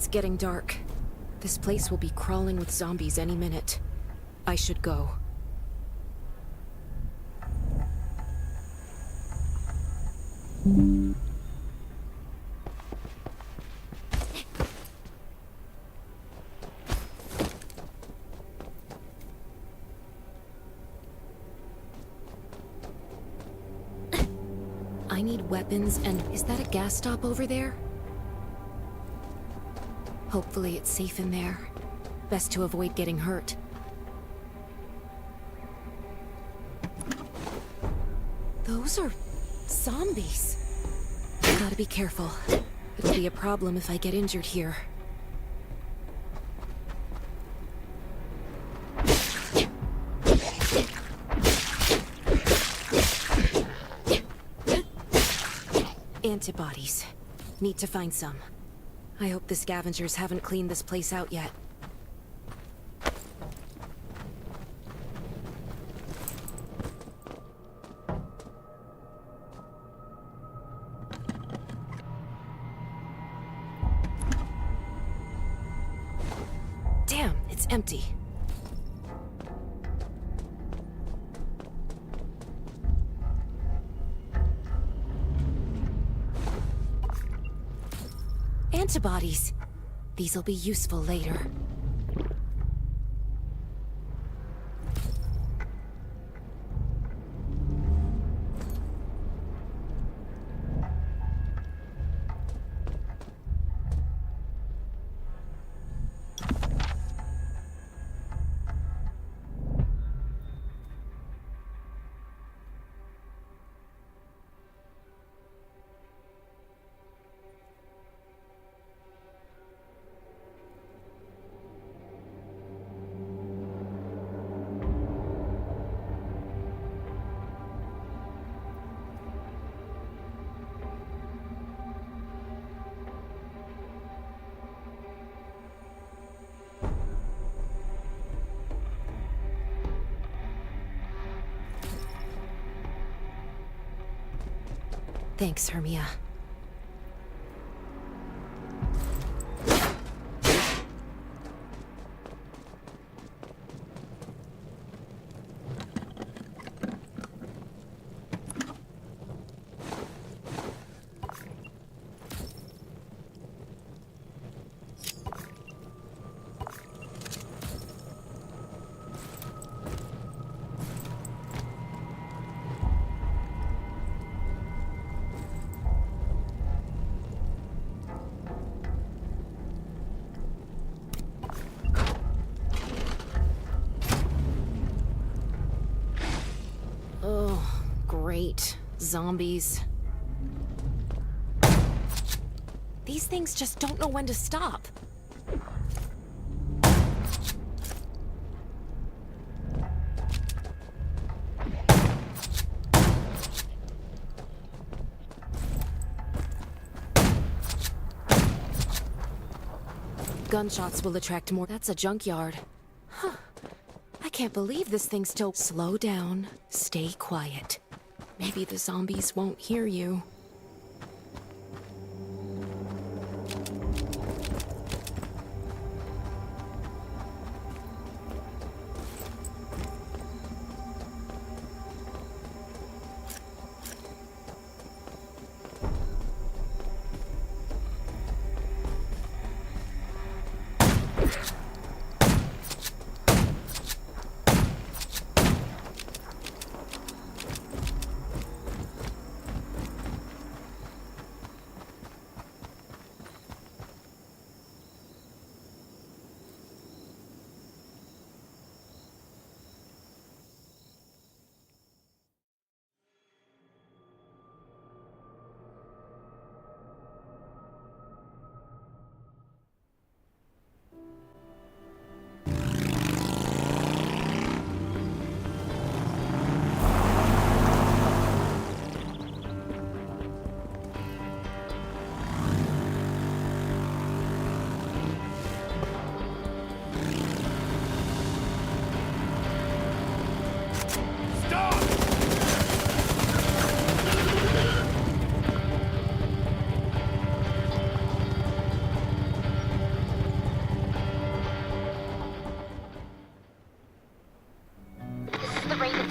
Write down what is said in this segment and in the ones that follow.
It's getting dark. This place will be crawling with zombies any minute. I should go. I need weapons, and is that a gas stop over there? Hopefully it's safe in there. Best to avoid getting hurt. Those are zombies. Gotta be careful. It'll be a problem if I get injured here. Antibodies. Need to find some. I hope the scavengers haven't cleaned this place out yet. Damn, it's empty. Antibodies. These'll be useful later. Thanks, Hermia. Oh, great. Zombies. These things just don't know when to stop. Gunshots will attract more. That's a junkyard. Huh. I can't believe this thing's still... Slow down. Stay quiet. Maybe the zombies won't hear you.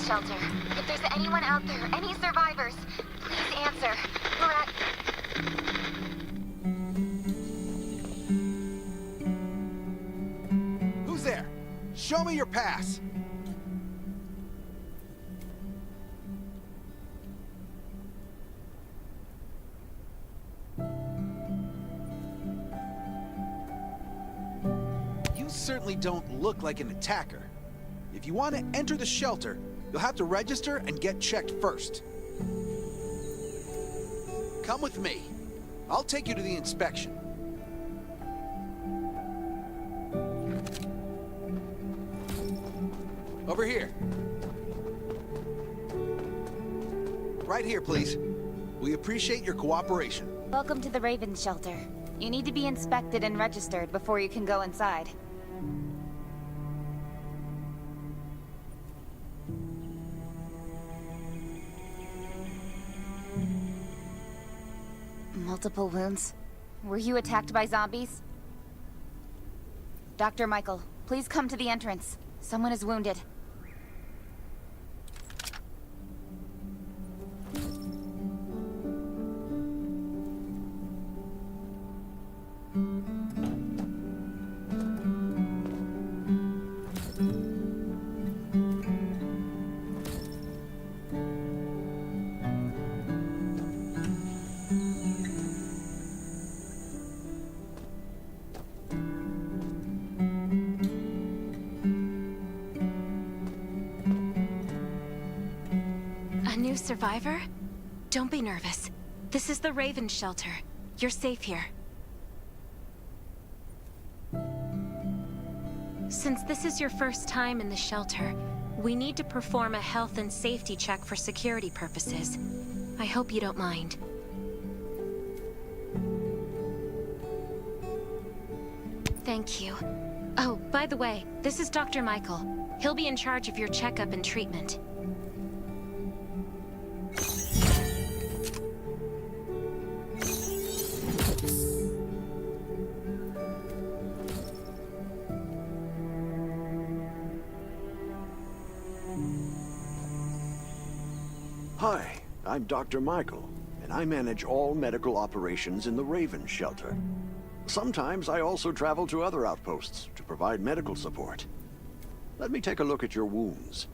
shelter. If there's anyone out there, any survivors, please answer. We're at... Who's there? Show me your pass! You certainly don't look like an attacker. If you want to enter the shelter, you'll have to register and get checked first. Come with me. I'll take you to the inspection. Over here. Right here, please. We appreciate your cooperation. Welcome to the Raven Shelter. You need to be inspected and registered before you can go inside. Multiple wounds. Were you attacked by zombies? Dr. Michael, please come to the entrance. Someone is wounded. Survivor? Don't be nervous. This is the Raven Shelter. You're safe here. Since this is your first time in the shelter, we need to perform a health and safety check for security purposes. I hope you don't mind. Thank you. Oh, by the way, this is Dr. Michael. He'll be in charge of your checkup and treatment. Hi, I'm Dr. Michael, and I manage all medical operations in the Raven Shelter. Sometimes I also travel to other outposts to provide medical support. Let me take a look at your wounds.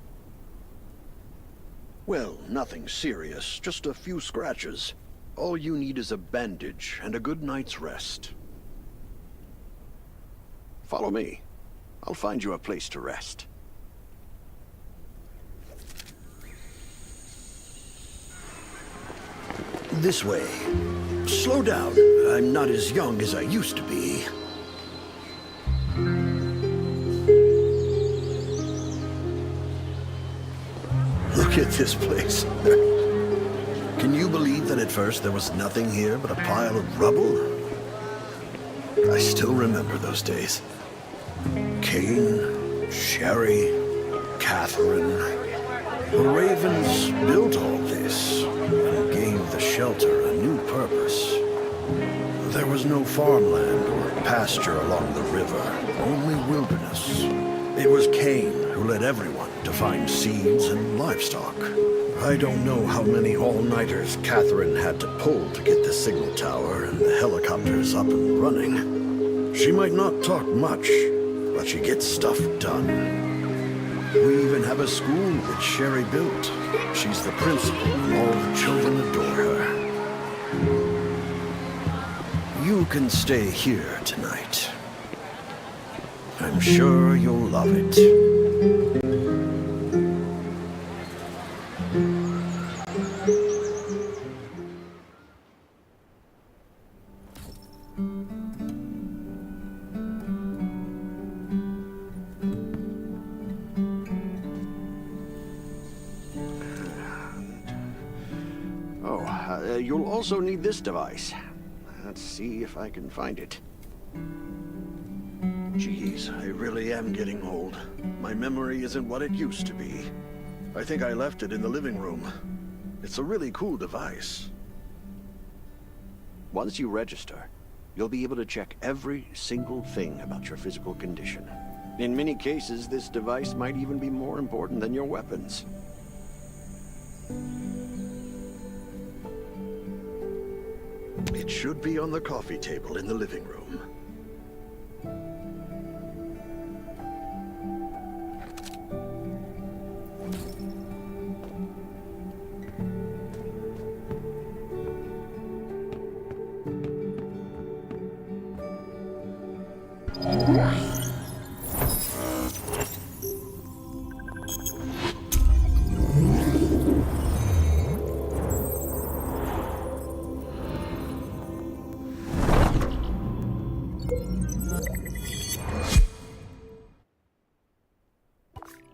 Well, nothing serious, just a few scratches. All you need is a bandage and a good night's rest. Follow me. I'll find you a place to rest. This way. Slow down. I'm not as young as I used to be. Look at this place. Can you believe that at first there was nothing here but a pile of rubble? I still remember those days. Kane, Sherry, Catherine. The Ravens built all this and gave the shelter a new purpose. There was no farmland or pasture along the river, only wilderness. It was Kane who led everyone to find seeds and livestock. I don't know how many all-nighters Catherine had to pull to get the signal tower and the helicopters up and running. She might not talk much, but she gets stuff done. We even have a school that Sherry built. She's the principal, and all the children adore her. You can stay here tonight. I'm sure you'll love it. You'll also need this device. Let's see if I can find it. Geez, I really am getting old. My memory isn't what it used to be. I think I left it in the living room. It's a really cool device. Once you register, you'll be able to check every single thing about your physical condition. In many cases, this device might even be more important than your weapons. It should be on the coffee table in the living room.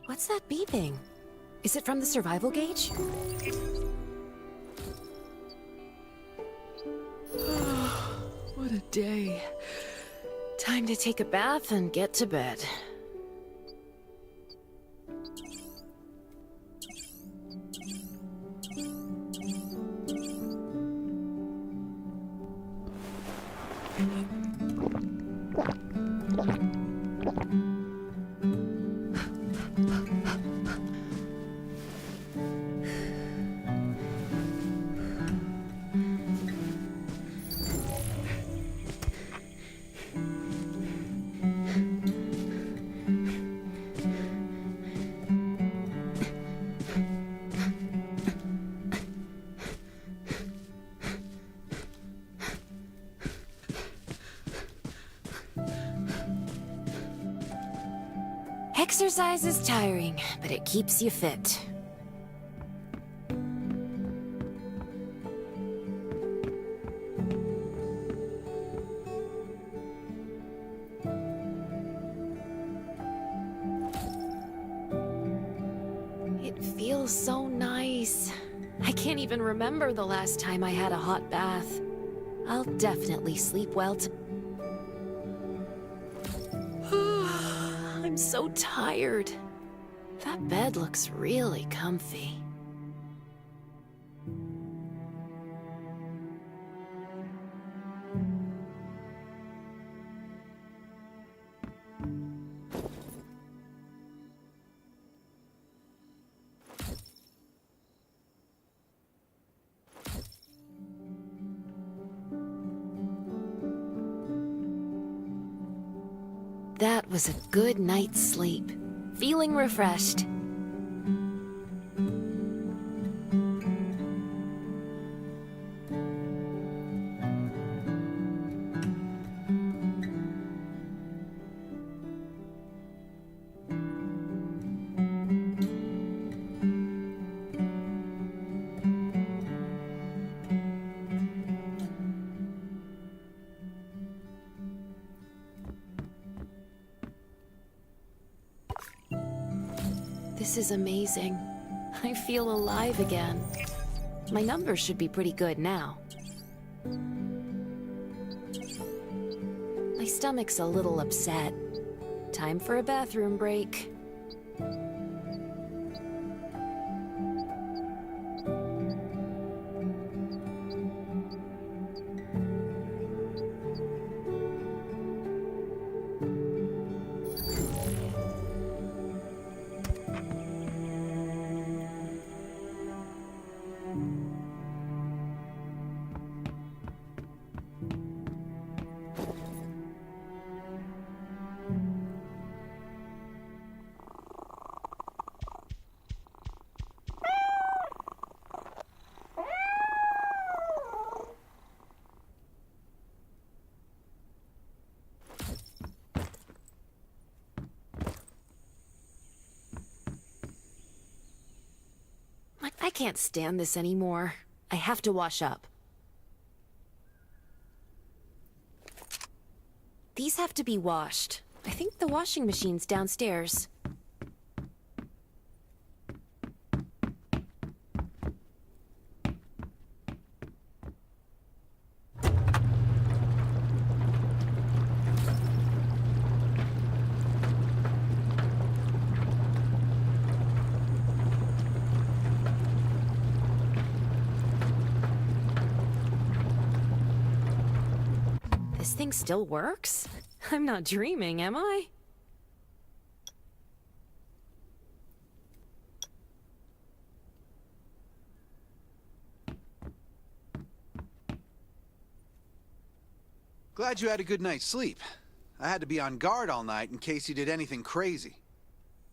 What's that beeping? Is it from the survival gauge? What a day. Time to take a bath and get to bed. Exercise is tiring, but it keeps you fit. It feels so nice. I can't even remember the last time I had a hot bath. I'll definitely sleep well tonight. I'm so tired. That bed looks really comfy. That was a good night's sleep. Feeling refreshed. This is amazing. I feel alive again. My numbers should be pretty good now. My stomach's a little upset. Time for a bathroom break. I can't stand this anymore. I have to wash up. These have to be washed. I think the washing machine's downstairs. This thing still works? I'm not dreaming, am I? Glad you had a good night's sleep. I had to be on guard all night in case you did anything crazy.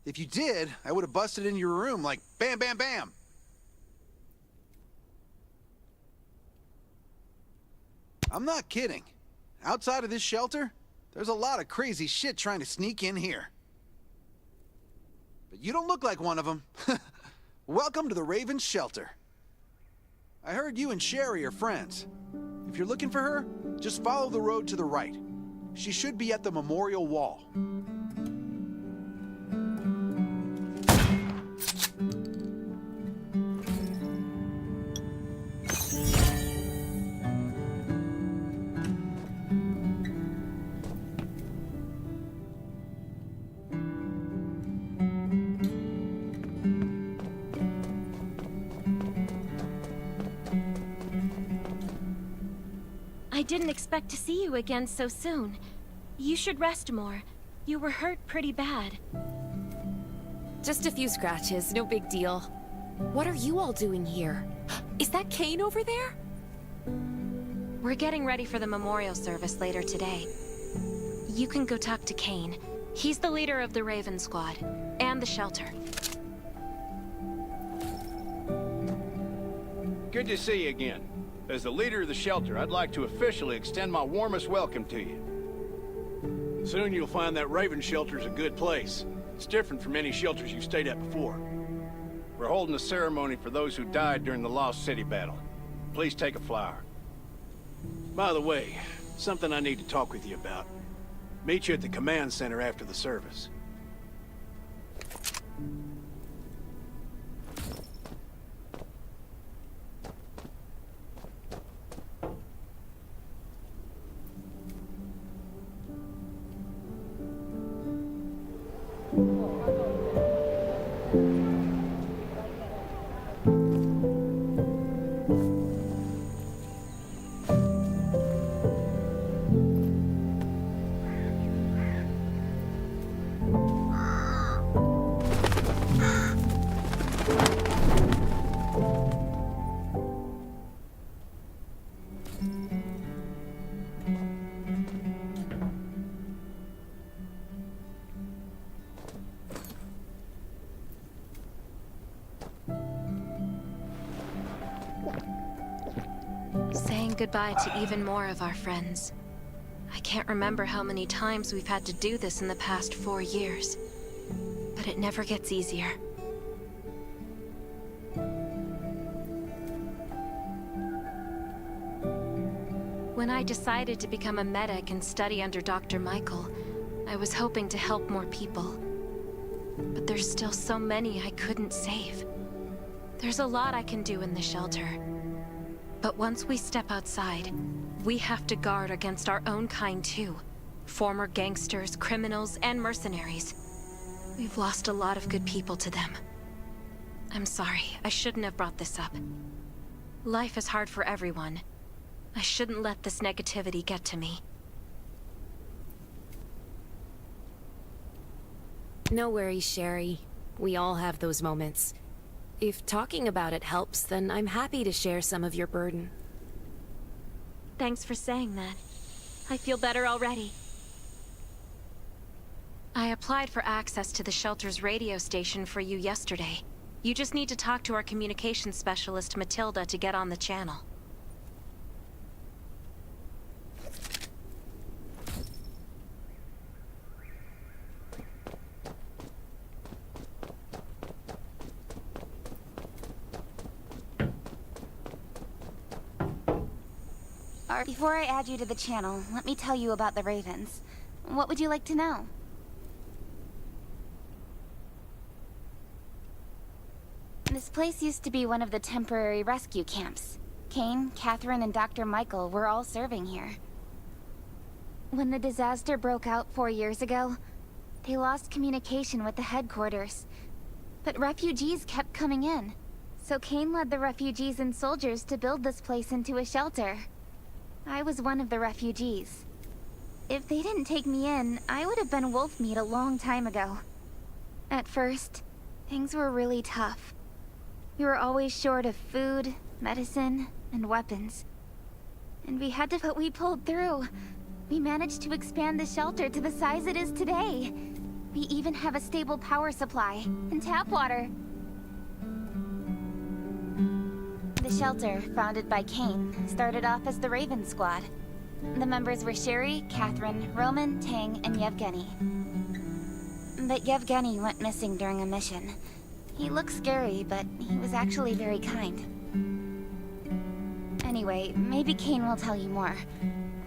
If you did, I would have busted in your room like bam, bam, bam. I'm not kidding. Outside of this shelter, there's a lot of crazy shit trying to sneak in here. But you don't look like one of them. Welcome to the Raven's shelter. I heard you and Sherry are friends. If you're looking for her, just follow the road to the right. She should be at the memorial wall. I didn't expect to see you again so soon. You should rest more. You were hurt pretty bad. Just a few scratches, no big deal. What are you all doing here? Is that Kane over there? We're getting ready for the memorial service later today. You can go talk to Kane. He's the leader of the Raven Squad, and the shelter. Good to see you again. As the leader of the shelter, I'd like to officially extend my warmest welcome to you. Soon you'll find that Raven shelter's a good place. It's different from any shelters you've stayed at before. We're holding a ceremony for those who died during the Lost City battle. Please take a flower. By the way, something I need to talk with you about. Meet you at the command center after the service. Saying goodbye to even more of our friends. I can't remember how many times we've had to do this in the past 4 years. But it never gets easier. When I decided to become a medic and study under Dr. Michael, I was hoping to help more people. But there's still so many I couldn't save. There's a lot I can do in the shelter. But once we step outside, we have to guard against our own kind too. Former gangsters, criminals, and mercenaries. We've lost a lot of good people to them. I'm sorry, I shouldn't have brought this up. Life is hard for everyone. I shouldn't let this negativity get to me. No worries, Sherry. We all have those moments. If talking about it helps, then I'm happy to share some of your burden. Thanks for saying that. I feel better already. I applied for access to the shelter's radio station for you yesterday. You just need to talk to our communications specialist, Matilda, to get on the channel. Before I add you to the channel, let me tell you about the Ravens. What would you like to know? This place used to be one of the temporary rescue camps. Kane, Catherine, and Dr. Michael were all serving here. When the disaster broke out 4 years ago, they lost communication with the headquarters. But refugees kept coming in. So Kane led the refugees and soldiers to build this place into a shelter. I was one of the refugees. If they didn't take me in, I would have been wolf meat a long time ago. At first, things were really tough. We were always short of food, medicine, and weapons. And we pulled through. We managed to expand the shelter to the size it is today. We even have a stable power supply and tap water. The shelter, founded by Kane, started off as the Raven Squad. The members were Sherry, Catherine, Roman, Tang, and Yevgeny. But Yevgeny went missing during a mission. He looked scary, but he was actually very kind. Anyway, maybe Kane will tell you more.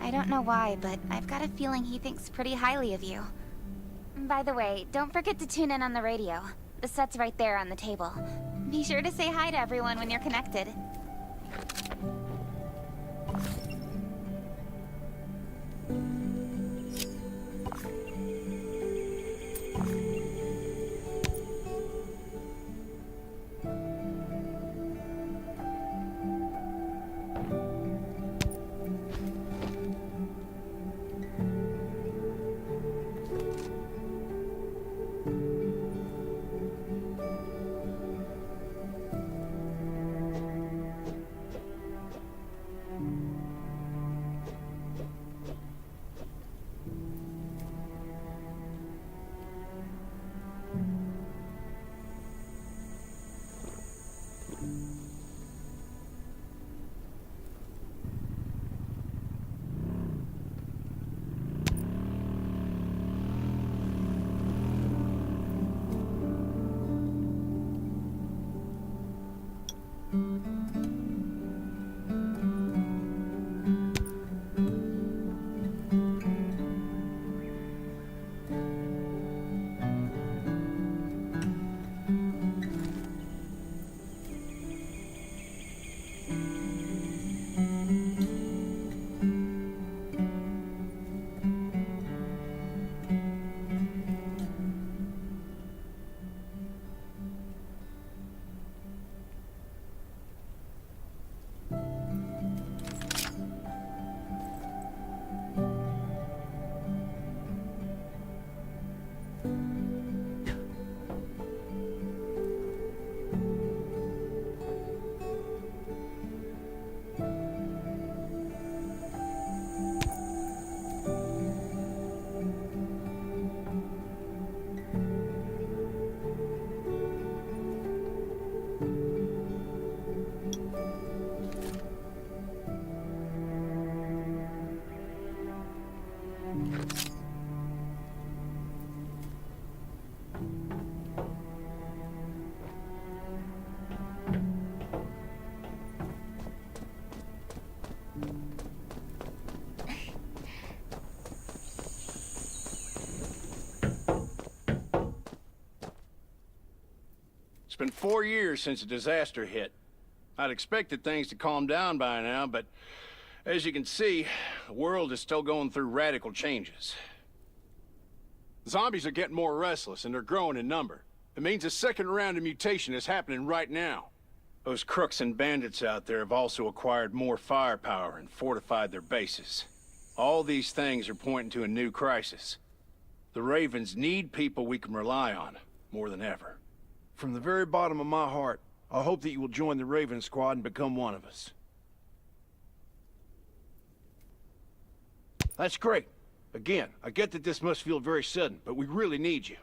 I don't know why, but I've got a feeling he thinks pretty highly of you. By the way, don't forget to tune in on the radio. The set's right there on the table. Be sure to say hi to everyone when you're connected. It's been 4 years since the disaster hit. I'd expected things to calm down by now, but as you can see, the world is still going through radical changes. Zombies are getting more restless, and they're growing in number. It means a second round of mutation is happening right now. Those crooks and bandits out there have also acquired more firepower and fortified their bases. All these things are pointing to a new crisis. The Ravens need people we can rely on, more than ever. From the very bottom of my heart, I hope that you will join the Raven Squad and become one of us. That's great. Again, I get that this must feel very sudden, but we really need you.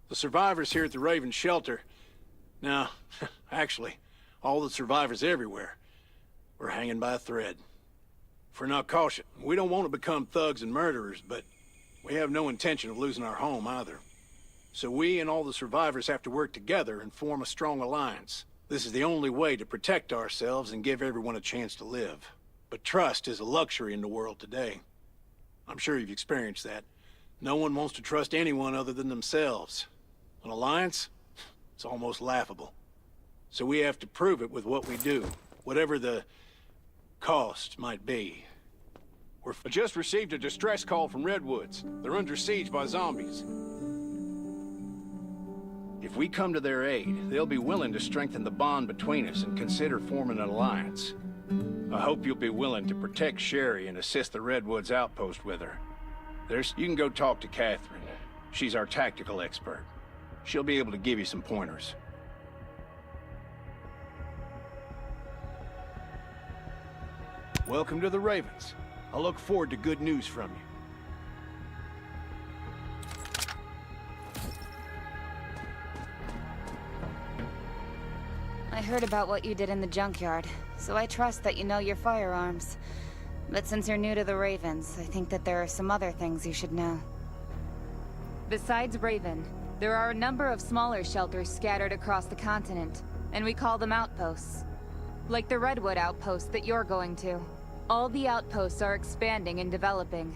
The survivors here at the Raven Shelter... No, actually, all the survivors everywhere. We're hanging by a thread. If we're not cautious, we don't want to become thugs and murderers, but we have no intention of losing our home either. So we and all the survivors have to work together and form a strong alliance. This is the only way to protect ourselves and give everyone a chance to live. But trust is a luxury in the world today. I'm sure you've experienced that. No one wants to trust anyone other than themselves. An alliance? It's almost laughable. So we have to prove it with what we do, whatever the cost might be. I just received a distress call from Redwoods. They're under siege by zombies. If we come to their aid, they'll be willing to strengthen the bond between us and consider forming an alliance. I hope you'll be willing to protect Sherry and assist the Redwoods outpost with her. You can go talk to Catherine. She's our tactical expert. She'll be able to give you some pointers. welcome to the Ravens. I look forward to good news from you. I heard about what you did in the junkyard, so I trust that you know your firearms. But since you're new to the Ravens, I think that there are some other things you should know. Besides Raven, there are a number of smaller shelters scattered across the continent, and we call them outposts. Like the Redwood outpost that you're going to. All the outposts are expanding and developing,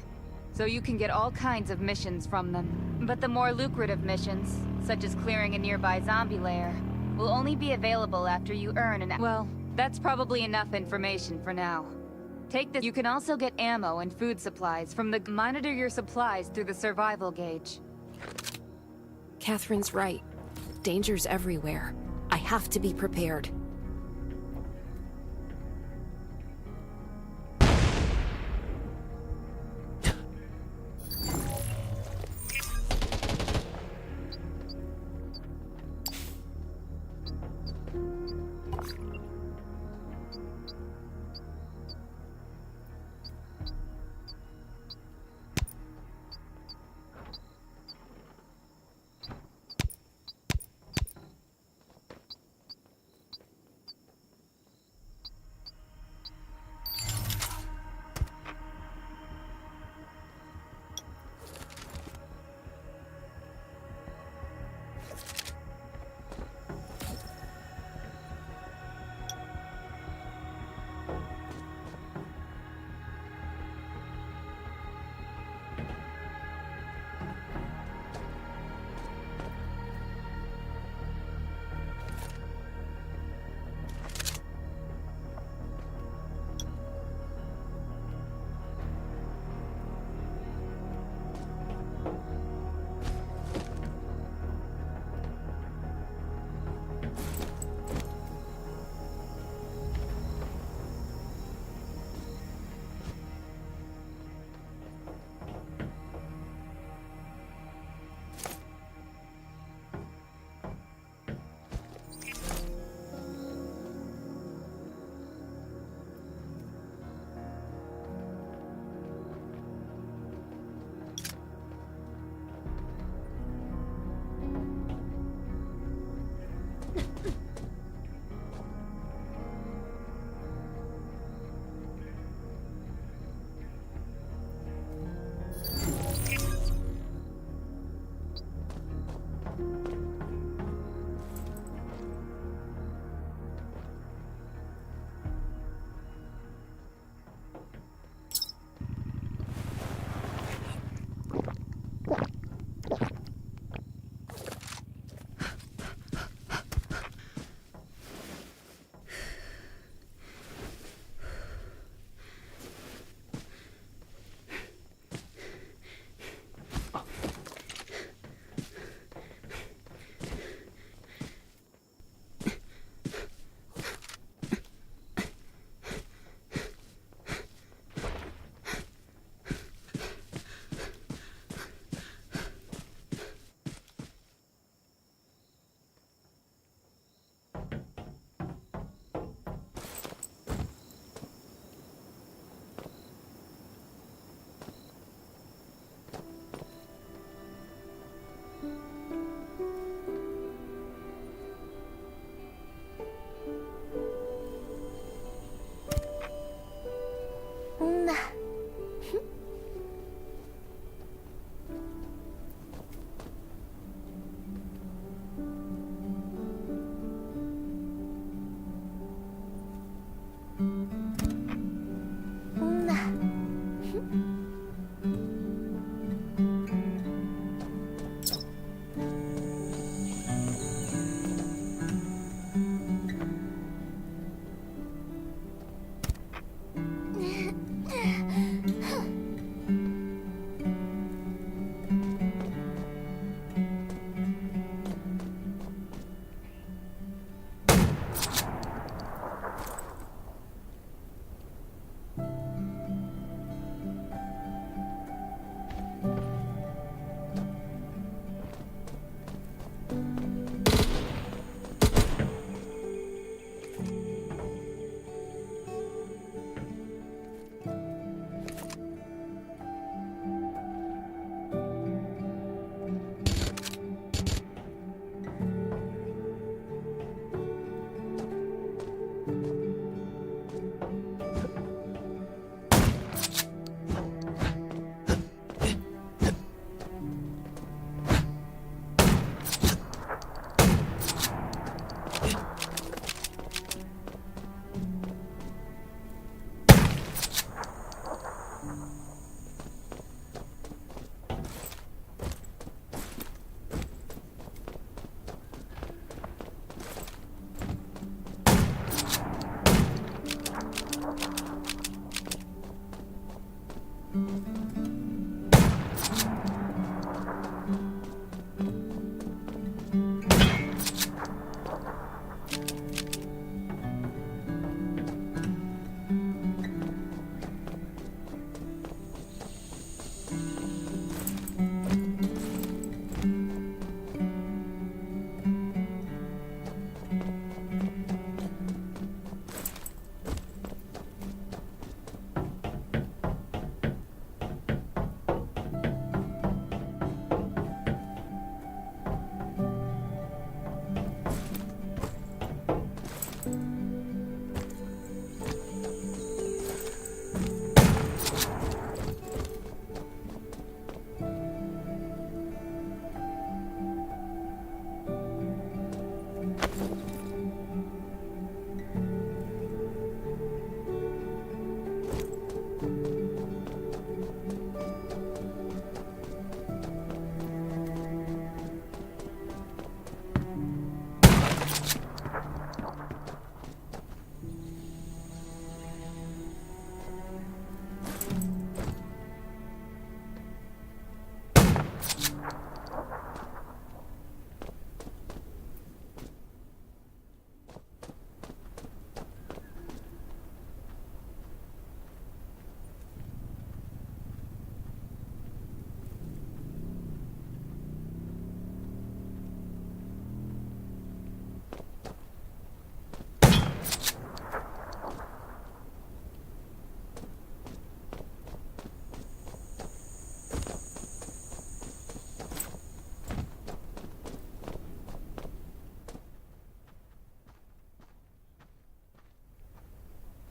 so you can get all kinds of missions from them. But the more lucrative missions, such as clearing a nearby zombie lair, will only be available after you earn an... Well, that's probably enough information for now. Take this. You can also get ammo and food supplies from the... Monitor your supplies through the survival gauge. Catherine's right. Danger's everywhere. I have to be prepared.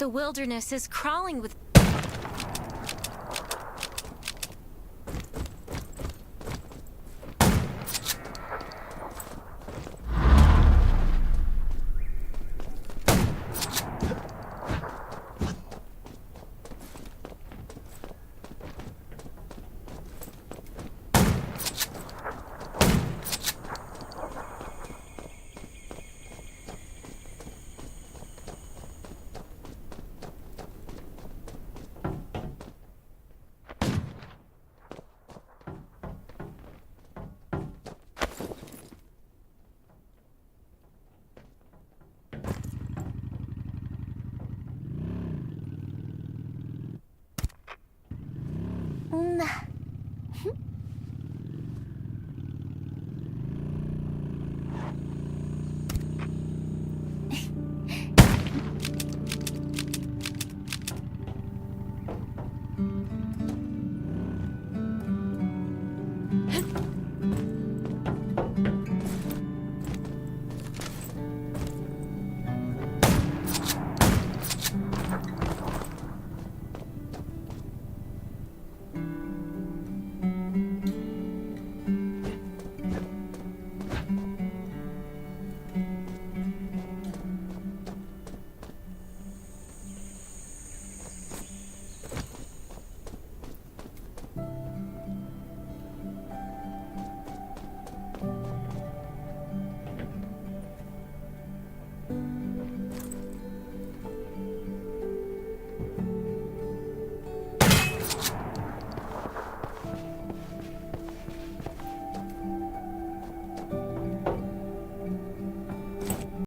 The wilderness is crawling with